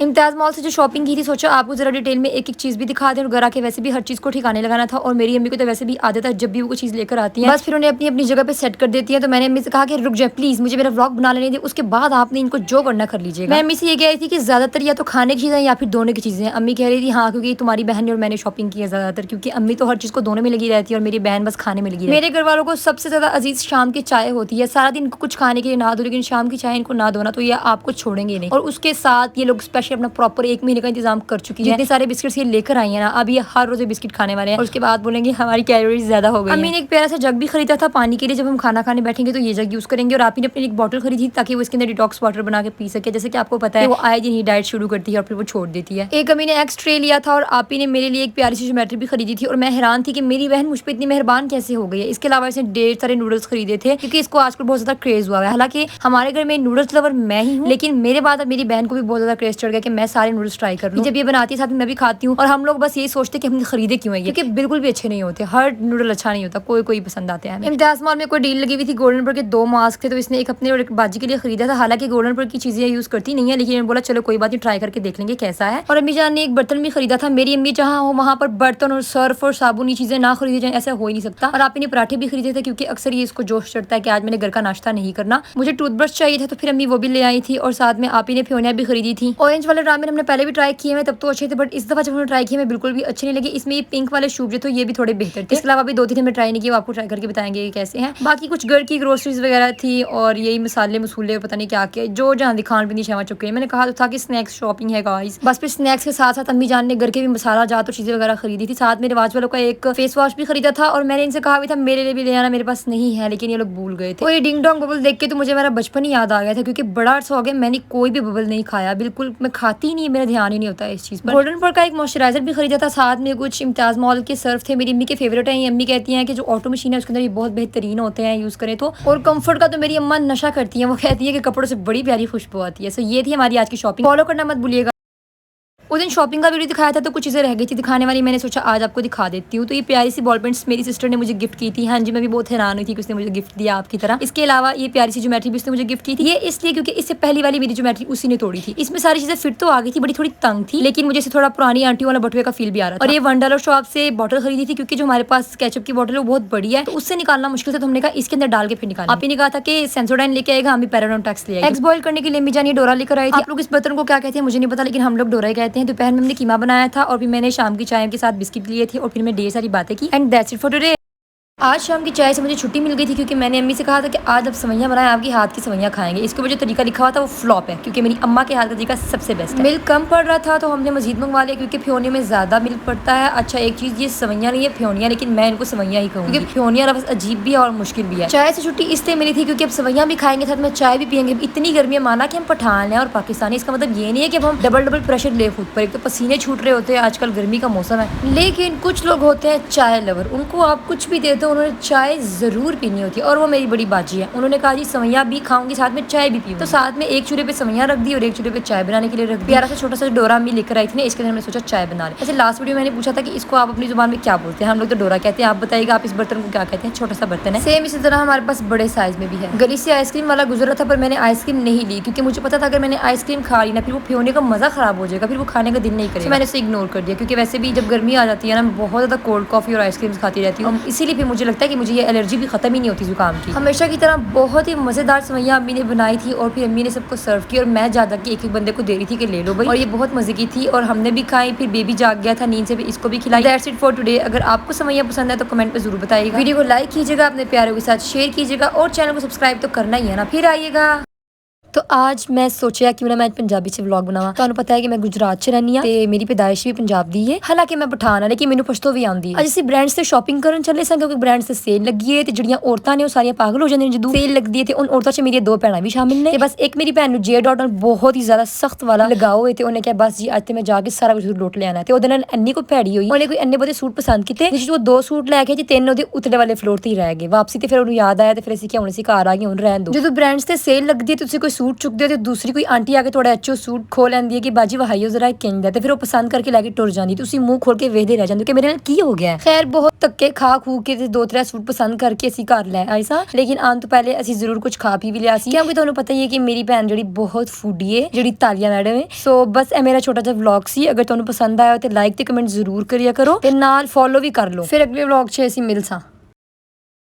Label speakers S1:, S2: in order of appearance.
S1: इम्तियाज़ mall से जो shopping की थी सोचा आपको ज़रा डिटेल में एक एक चीज़ भी दिखा दें और घर आके वैसे भी हर चीज़ को ठिकाने लगाना था. और मेरी अम्मी को तो वैसे भी आदत है जब भी वो कोई चीज़ लेकर आती है बस फिर उन्हें अपनी अपनी जगह पे सेट कर देती है. तो मैंने अम्मी से कहा कि रुक जाए प्लीज़, मुझे मेरा व्लॉग बना लेने दे, उसके बाद आपने इनको जो करना कर लीजिएगा. मैं अम्मी से ये कह रही थी कि ज़्यादातर या तो खाने की चीज़ें या फिर दोनों की चीज़ें. अम्मी कह रही थी हाँ क्योंकि तुम्हारी बहन और मैंने शॉपिंग की है ज़्यादातर, क्योंकि अम्मी तो हर चीज़ को दोनों में लगी रहती है और मेरी बहन बस खाने में लगी रहती है. मेरे घर वालों को सबसे ज़्यादा अजीज़ शाम की चाय होती है. सारा दिन इनको कुछ खाने के लिए ना दो, लेकिन शाम की चाय इनको ना दो ना तो ये आपको छोड़ेंगे नहीं. और उसके साथ ये लोग स्पेशल अपना प्रॉपर 1 महीने का इंतजाम कर चुकी है. जितने सारे बिस्किट्स ये लेकर आई है ना, अब ये हर रोज बिस्किट खाने वाले हैं और उसके बाद बोलेंगे हमारी कैलोरीज ज्यादा हो गई. अम्मी ने एक प्यारा सा जग भी खरीदा था पानी के लिए, जब हम खाना खाने बैठेंगे तो ये जग यूज करेंगे. और आप ही ने अपनी एक बॉटल खरीदी थी ताकि वो इसके अंदर डिटॉक्स वाटर बना के पी सके. जैसे कि आपको पता है वो आए दिन ही डाइट शुरू करती है और फिर वो छोड़ देती है. एक अम्मी ने एक्स ट्रे लिया था और आप ही ने मेरे लिए एक प्यारी सी ज्योमेट्री भी खरीदी थी. और मैं हैरान थी कि मेरी बहन मुझ पर इतनी मेहरबान कैसे हो गई है. इसके अलावा इसने ढेर सारे नूडल्स खरीदे थे क्योंकि इसको आजकल बहुत ज्यादा क्रेज हुआ है. हालांकि हमारे घर में नूडल्स लवर मैं ही हूँ, लेकिन मेरे बाद मेरी बहन को भी बहुत ज्यादा क्रेज चढ़ गया कि मैं सारे नूडल्स ट्राई कर लूँ. जब ये बनाती है साथ में मैं भी खाती हूँ और हम लोग बस यही सोचते कि हमने खरीदे क्यों है, क्योंकि बिल्कुल भी अच्छे नहीं होते. हर नूडल अच्छा नहीं होता, कोई कोई पसंद आते हैं. इम्तियाज़ मॉल में कोई डील लगी हुई थी, गोल्डनपुर के 2 मास्क थे तो इसने एक अपने और एक बाजी के लिए खरीदा था. हालांकि गोल्डनपुर की चीजें यूज करती नहीं है, लेकिन मैंने बोला चलो कोई बात नहीं ट्राई करके देख लेंगे कैसा है. और अम्मी जान ने एक बर्तन भी खरीदा था. मेरी अम्मी जहाँ हो वहाँ पर बर्तन और सर्फ और साबुनी चीजें ना खरीदी जाए ऐसा हो ही नहीं सकता. और आप ने पराठे भी खरीदे थे क्योंकि अक्सर ये इसको जोश चढ़ता है कि आज मैंने घर का नाश्ता नहीं करना. मुझे टूथब्रश चाहिए था तो फिर अम्मी वो भी ले आई थी और साथ में आप ही ने फ्योनिया भी खरीदी थी. ऑरेंज वाले रामेन हमने पहले भी ट्राई किए हैं तब तो अच्छे थे, बट इस दफा जब हमने ट्राई किए बिल्कुल भी अच्छे नहीं लगे. इसमें ये पिंक वाले शूब जो तो ये भी थोड़े बेहतर थे. इसके अलावा भी 2-3 हमने ट्राई नहीं किए, आपको ट्राई करके बताएंगे कैसे हैं. बाकी कुछ घर की ग्रोसरीज वगैरह थी और यही मसाले मसूले पता नहीं क्या क्या जो जहाँ खान पीनी शेवा चुके हैं. मैंने कहा तो था कि स्नैक्स शॉपिंग है गाइस. बस फिर स्नैक्स के साथ साथ अम्मी जान ने घर के भी मसाला जात और चीजें वगैरह खरीदी थी. साथ में रिवाज वालों का एक फेस वॉश भी खरीदा था और मैंने इनसे कहा भी था मेरे लिए भी ले आना, मेरे पास नहीं है, लेकिन ये लोग भूल गए थे. और ये डिंग डोंग बबल देख के तो मुझे मेरा बचपन ही याद आ गया था क्योंकि बड़ा अर्सा हो गया मैंने कोई भी बबल नहीं खाया. बिल्कुल मैं खाती ही नहीं, मेरा ध्यान ही नहीं होता इस चीज पर. गोल्डनपुर का एक मॉइस्चराइजर भी खरीदा था. साथ में कुछ इम्तियाज़ मॉल के सर्फ थे, मेरी अम्मी के फेवरेट हैं. ये अम्मी कहती हैं कि जो ऑटो मशीन है उसके अंदर ये बहुत बेहतरीन होते हैं यूज़ करें तो. और कंफर्ट का तो मेरी अम्मा नशा करती हैं, वो कहती है कि कपड़ों से बड़ी प्यारी खुशबू आती है. सो ये थी हमारी आज की शॉपिंग, फॉलो करना मत भूलिएगा. उस दिन शॉपिंग का वीडियो दिखाया था तो कुछ चीज़ें रह गई थी दिखाने वाली, मैंने सोचा आज आपको दिखा देती हूँ. तो ये प्यारी सी बॉल पेंट्स मेरी सिस्टर ने मुझे गिफ्ट की थी. हाँ जी मैं भी बहुत हैरान हुई थी कि उसने मुझे गिफ्ट दिया आपकी तरह. इसके अलावा ये प्यारी सी ज्योमेट्री भी उसने मुझे गिफ्ट की थी. ये इसलिए क्योंकि इससे पहली वाली मेरी ज्योमेट्री उसी ने तोड़ी थी. इसमें सारी चीज़ें फिट तो आ गई थी, बड़ी थोड़ी तंग थी, लेकिन मुझे थोड़ा पुरानी आंटी वाला बटुए का फील भी आ रहा था. और ये $1 शॉप से बॉटल खरीदी थी क्योंकि जो हमारे पास केचप की बॉटल है वो बहुत बड़ी है तो उससे निकालना मुश्किल था. तो हमने कहा इसके अंदर डाल के फिर निकालना. आप ही ने कहा था कि सेंसोडाइन लेके आएगा, हम पैराडोनटैक्स ले आएगा. एग्स बॉयल करने के लिए अम्मी जान ये डोरा लेकर आई थी. आप लोग इस बर्तन को क्या कहते हैं मुझे नहीं पता, लेकिन हम लोग डोरा ही कहते हैं. दोपहर में हमने कीमा बनाया था और फिर मैंने शाम की चाय के साथ बिस्किट लिए थे और फिर मैं ढेर सारी बातें की. And that's it for today. आज शाम की चाय से मुझे छुट्टी मिल गई थी क्योंकि मैंने अम्मी से कहा था कि आज अब सवैयाँ बनाएं, आपकी हाथ की सवैयाँ खाएंगे. इसके ऊपर जो तरीका लिखा हुआ था वो फ्लॉप है क्योंकि मेरी अम्मा के हाथ का तरीका सबसे बेस्ट है. मिल्क कम पड़ रहा था तो हमने मजीद मंगवा लिया क्योंकि फ्योनिया में ज़्यादा मिल्क पड़ता है. अच्छा एक चीज़ ये सवैयाँ नहीं है फ्योनिया, लेकिन मैं इनको सवैयाँ ही कहूँगी क्योंकि फ्योनिया लफ्ज़ अजीब भी है और मुश्किल भी है. चाय से छुट्टी इसलिए मिली थी क्योंकि अब सवैयाँ भी खाएंगे साथ में चाय भी पियेंगे. इतनी गर्मी है, माना कि हम पठान हैं और पाकिस्तानी, इसका मतलब ये नहीं है कि अब हम डबल प्रेशर ले खुद पर. एक तो पसीने छूट रहे होते हैं, आजकल गर्मी का मौसम है, लेकिन कुछ लोग होते हैं चाय लवर, उनको आप कुछ भी दे दो उन्होंने चाय जरूर पीनी होती है और वो मेरी बड़ी बाजी है। उन्होंने कहा जी सवैया भी खाऊंगी साथ में चाय भी पीऊंगी, तो साथ में एक चूल्हे पे सवैया रख दी और एक चूल्हे पे चाय बनाने के लिए रख दी। प्यारा सा छोटा सा डोरा अम्मी लेकर आई थी ना, इसके लिए हमने सोचा चाय बना ले। ऐसे लास्ट वीडियो मैंने पूछा था कि इसको आप अपनी जुबान में क्या बोलते हैं, हम लोग तो डोरा कहते हैं, आप बताइएगा आप इस बर्तन को क्या कहते हैं। छोटा सा बर्तन है, सेम इसी तरह हमारे पास बड़े साइज में भी है। गली से आइसक्रीम वाला गुजर रहा था पर मैंने आइसक्रीम नहीं ली क्योंकि मुझे पता था अगर मैंने आइसक्रीम खा ली ना फिर वो पीने का मजा खराब हो जाएगा, फिर वो खाने का दिल नहीं करेगा। मैंने उसे इग्नोर कर दिया क्योंकि वैसे भी जब गर्मी आ जाती है ना मैं बहुत ज्यादा कोल्ड कॉफी और आइसक्रीम खाती रहती हूँ, इसीलिए फिर मुझे लगता है कि मुझे ये एलर्जी भी खत्म ही नहीं होती जुकाम की। हमेशा की तरह बहुत ही मजेदार सवैया अम्मी ने बनाई थी और फिर अम्मी ने सबको सर्व की और मैं ज्यादा कि एक एक बंदे को दे रही थी कि ले लो भाई, और ये बहुत मजे की थी और हमने भी खाई। फिर बेबी जाग गया था नींद से, भी इसको भी खिलाई। That's it for today. अगर आपको सवैया पसंद है तो कमेंट में जरूर बताइएगा, वीडियो को लाइक कीजिएगा, अपने प्यारों के साथ शेयर कीजिएगा और चैनल को सब्सक्राइब तो करना ही है ना। फिर आइएगा। तो आज मैं सोचा क्यों ना मैं पंजाबी से व्लॉग बनावा। ਤੁਹਾਨੂੰ पता है कि मैं गुजरात ਚ रहनी ਆ ਤੇ ਮੇਰੀ ਪੈਦਾਇਸ਼ ਵੀ ਪੰਜਾਬ ਦੀ ਹੈ, ਹਾਲਾਂਕਿ ਮੈਂ ਪਠਾਨ ਆ ਲੇਕਿਨ ਮੈਨੂੰ ਪਸ਼ਤੋ ਵੀ ਆਉਂਦੀ ਹੈ। ਅੱਜ ਅਸੀਂ ਬ੍ਰਾਂਡਸ ਤੇ ਸ਼ਾਪਿੰਗ ਕਰਨ ਚੱਲੇ ਸਾਂ ਕਿਉਂਕਿ ਬ੍ਰਾਂਡਸ ਤੇ ਸੇਲ ਲੱਗੀ ਹੈ ਤੇ ਜਿਹੜੀਆਂ ਔਰਤਾਂ ਨੇ ਉਹ ਸਾਰੀਆਂ ਪਾਗਲ ਹੋ ਜਾਂਦੀਆਂ ਨੇ ਜਦੋਂ ਸੇਲ ਲੱਗਦੀ ਹੈ ਤੇ ਉਨ ਔਰਤਾਂ ਚ ਮੇਰੀਆਂ ਦੋ ਭੈਣਾਂ ਵੀ ਸ਼ਾਮਿਲ ਨੇ ਤੇ ਬਸ ਇੱਕ ਮੇਰੀ ਭੈਣ ਨੂੰ ਜੇ ਡਾਟ ਬਹੁਤ ਹੀ ਜ਼ਿਆਦਾ ਸਖਤ ਵਾਲਾ ਲਗਾਓ ਹੈ ਤੇ ਉਹਨੇ ਕਿਹਾ ਬਸ ਜੀ ਅੱਜ ਤੇ ਮੈਂ ਜਾ ਕੇ ਸਾਰਾ ਕੁਝ ਲੁੱਟ ਲਿਆਣਾ ਤੇ ਉਹਦੇ ਨਾਲ ਇੰਨੀ ਕੋ ਭੈੜੀ ਹੋਈ, ਉਹਨੇ ਕੋਈ ਇੰਨੇ ਬਹੁਤੇ ਸੂਟ ਪਸੰਦ ਕੀਤੇ ਜਿਸ ਉਹ ਦੋ ਸੂਟ ਲੈ ਕੇ ਜੀ ਤਿੰਨ ਉਹਦੇ ਉਤਲੇ ਵਾਲੇ ਫਲੋਰ ਤੇ ਹੀ ਰਹਿ ਗਏ। ਵਾਪਸੀ ਤੇ ਫਿਰ ਉਹਨੂੰ ਯਾਦ ਆਇਆ ਤੇ ਫਿਰ ਅਸੀਂ ਕਿਹਾ ਹੁਣ ਅਸੀਂ ਘਰ ਆ ਗਏ ਹੁਣ ਰਹਿਣ ਦੋ। ਜਦੋਂ ਬ੍ਰਾਂਡਸ ਤੇ ਸੇਲ ਲੱਗਦੀ ਹੈ ਤੁਸੀਂ ਕੋਈ ਸੂਟ ਚੁੱਕਦੇ ਹੋ ਤੇ ਦੂਸਰੀ ਕੋਈ ਆਂਟੀ ਆ ਕੇ ਤੁਹਾਡਾ ਅੱਛੋ ਸੂਟ ਖੋਲ ਲੈਂਦੀ ਹੈ ਕਿ ਬਾਜੀ ਵਹਾਈਓ ਜ਼ਰਾ ਕਿੰਜ ਦਾ ਤੇ ਫਿਰ ਉਹ ਪਸੰਦ ਕਰਕੇ ਲੈ ਕੇ ਟੁਰ ਜਾਂਦੀ, ਤੁਸੀਂ ਮੂੰਹ ਖੋਲ ਕੇ ਵੇਖਦੇ ਰਹਿ ਜਾਂਦੇ ਕਿ ਮੇਰੇ ਨਾਲ ਕੀ ਹੋ ਗਿਆ। ਖੈਰ ਬਹੁਤ ਧੱਕੇ ਖਾ ਖੂ ਕੇ ਤੇ ਦੋ ਤਿੰਨ ਸੂਟ ਪਸੰਦ ਕਰਕੇ ਅਸੀਂ ਘਰ ਲੈ ਆਏ ਸਾਂ, ਲੇਕਿਨ ਆਉਣ ਤੋਂ ਪਹਿਲੇ ਅਸੀਂ ਜ਼ਰੂਰ ਕੁਝ ਖਾ ਪੀ ਵੀ ਲਿਆ ਸੀ ਕਿਉਂਕਿ ਤੁਹਾਨੂੰ ਪਤਾ ਹੀ ਹੈ ਕਿ ਮੇਰੀ ਭੈਣ ਜਿਹੜੀ ਬਹੁਤ ਫੂਡੀ ਹੈ, ਜਿਹੜੀ ਤਾਲੀਆ ਮੈਡਮ ਹੈ। ਸੋ ਬਸ ਇਹ ਮੇਰਾ ਛੋਟਾ ਜਿਹਾ ਵਲੌਗ ਸੀ। ਅਗਰ ਤੁਹਾਨੂੰ ਪਸੰਦ ਆਇਆ ਤੇ ਲਾਈਕ ਤੇ ਕਮੈਂਟ ਜ਼ਰੂਰ ਕਰਿਆ ਕਰੋ ਤੇ ਨਾਲ ਫੋਲੋ ਵੀ ਕਰ ਲਓ। ਫਿਰ ਅਗਲੇ ਵਲੌਗ 'ਚ ਅਸੀਂ ਮਿਲਸਾਂ।